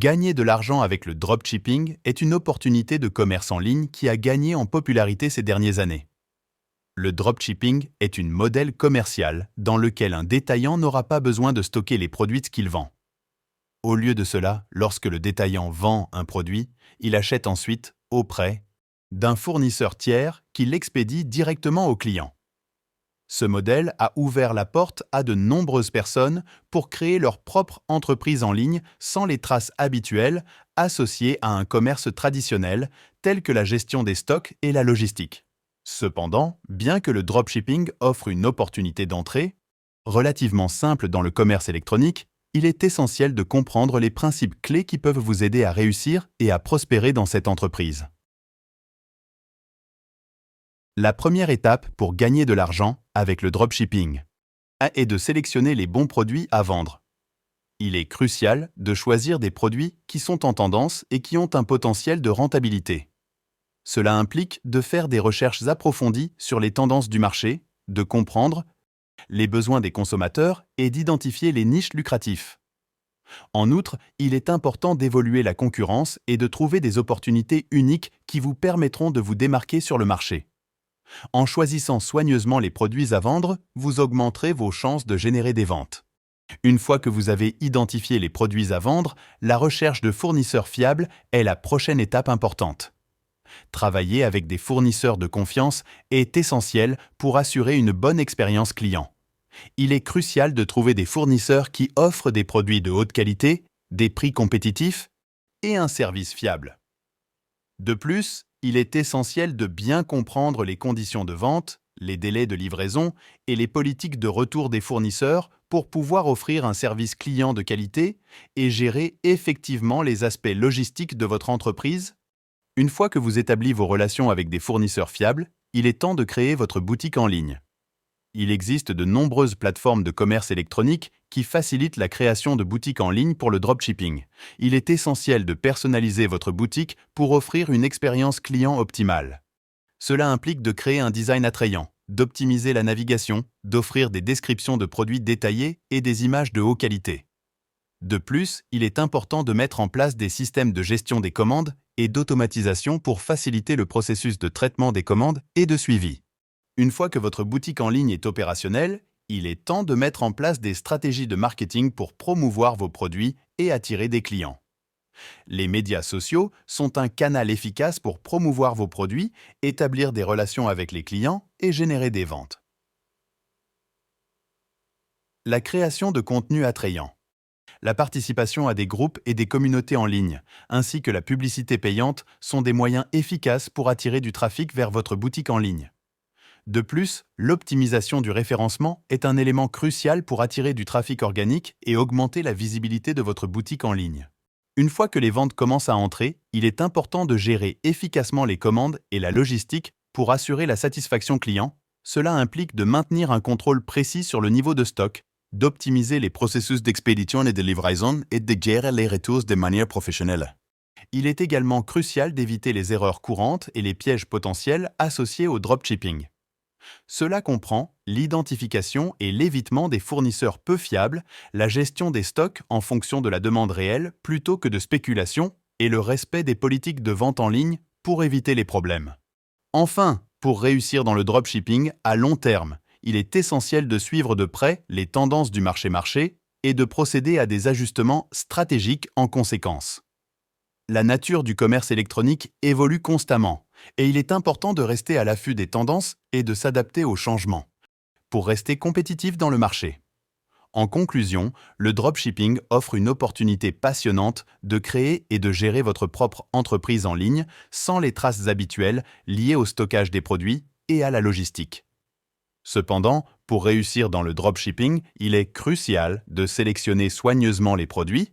Gagner de l'argent avec le dropshipping est une opportunité de commerce en ligne qui a gagné en popularité ces dernières années. Le dropshipping est un modèle commercial dans lequel un détaillant n'aura pas besoin de stocker les produits qu'il vend. Au lieu de cela, lorsque le détaillant vend un produit, il achète ensuite auprès d'un fournisseur tiers qui l'expédie directement au client. Ce modèle a ouvert la porte à de nombreuses personnes pour créer leur propre entreprise en ligne sans les traces habituelles associées à un commerce traditionnel tel que la gestion des stocks et la logistique. Cependant, bien que le dropshipping offre une opportunité d'entrée relativement simple dans le commerce électronique, il est essentiel de comprendre les principes clés qui peuvent vous aider à réussir et à prospérer dans cette entreprise. La première étape pour gagner de l'argent avec le dropshipping est de sélectionner les bons produits à vendre. Il est crucial de choisir des produits qui sont en tendance et qui ont un potentiel de rentabilité. Cela implique de faire des recherches approfondies sur les tendances du marché, de comprendre les besoins des consommateurs et d'identifier les niches lucratives. En outre, il est important d'évaluer la concurrence et de trouver des opportunités uniques qui vous permettront de vous démarquer sur le marché. En choisissant soigneusement les produits à vendre, vous augmenterez vos chances de générer des ventes. Une fois que vous avez identifié les produits à vendre, la recherche de fournisseurs fiables est la prochaine étape importante. Travailler avec des fournisseurs de confiance est essentiel pour assurer une bonne expérience client. Il est crucial de trouver des fournisseurs qui offrent des produits de haute qualité, des prix compétitifs et un service fiable. De plus, il est essentiel de bien comprendre les conditions de vente, les délais de livraison et les politiques de retour des fournisseurs pour pouvoir offrir un service client de qualité et gérer effectivement les aspects logistiques de votre entreprise. Une fois que vous établissez vos relations avec des fournisseurs fiables, il est temps de créer votre boutique en ligne. Il existe de nombreuses plateformes de commerce électronique qui facilitent la création de boutiques en ligne pour le dropshipping. Il est essentiel de personnaliser votre boutique pour offrir une expérience client optimale. Cela implique de créer un design attrayant, d'optimiser la navigation, d'offrir des descriptions de produits détaillées et des images de haute qualité. De plus, il est important de mettre en place des systèmes de gestion des commandes et d'automatisation pour faciliter le processus de traitement des commandes et de suivi. Une fois que votre boutique en ligne est opérationnelle, il est temps de mettre en place des stratégies de marketing pour promouvoir vos produits et attirer des clients. Les médias sociaux sont un canal efficace pour promouvoir vos produits, établir des relations avec les clients et générer des ventes. La création de contenu attrayant. La participation à des groupes et des communautés en ligne, ainsi que la publicité payante, sont des moyens efficaces pour attirer du trafic vers votre boutique en ligne. De plus, l'optimisation du référencement est un élément crucial pour attirer du trafic organique et augmenter la visibilité de votre boutique en ligne. Une fois que les ventes commencent à entrer, il est important de gérer efficacement les commandes et la logistique pour assurer la satisfaction client. Cela implique de maintenir un contrôle précis sur le niveau de stock, d'optimiser les processus d'expédition et de livraison et de gérer les retours de manière professionnelle. Il est également crucial d'éviter les erreurs courantes et les pièges potentiels associés au dropshipping. Cela comprend l'identification et l'évitement des fournisseurs peu fiables, la gestion des stocks en fonction de la demande réelle plutôt que de spéculation et le respect des politiques de vente en ligne pour éviter les problèmes. Enfin, pour réussir dans le dropshipping à long terme, il est essentiel de suivre de près les tendances du marché et de procéder à des ajustements stratégiques en conséquence. La nature du commerce électronique évolue constamment et il est important de rester à l'affût des tendances et de s'adapter aux changements pour rester compétitif dans le marché. En conclusion, le dropshipping offre une opportunité passionnante de créer et de gérer votre propre entreprise en ligne sans les traces habituelles liées au stockage des produits et à la logistique. Cependant, pour réussir dans le dropshipping, il est crucial de sélectionner soigneusement les produits,